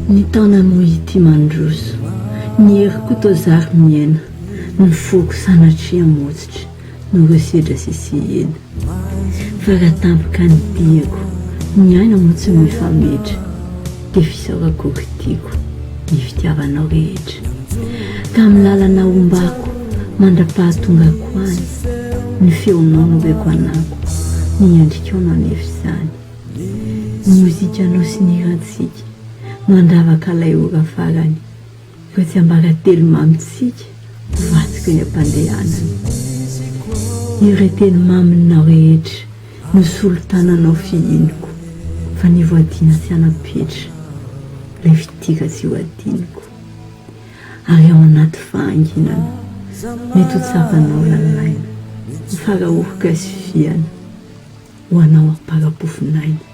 Ny taona moa ity mandroso, ny heriko to zary miaina, ny foko sanatria motsitra, no resedra sisihena. Fa raha tampoka ny diako, ny aina moa tsy mifamedra, dia fisaorako tiako, ny fitiavanao rehetra. Ka amin'ny lalana ombako, mandra-pahatongako any, ny feonao no reko anako, ny andrikao no anefa izany. Ny mozikanao sy ny hiratsika, mandravaka ilay ora farany, fa tsy ambaratelo mamitsika, vatsika ny ampandehanany. Ireo teny maminao rehetra, no solotananao fihiniko, fa ny voadina sy anapetra, ilay fitika tsy voadiniko. Ary ao anaty fahanginana, mety ho tsapanao lalaina, ny faraoroka sy fiana, ho anao ampara-pofinaina.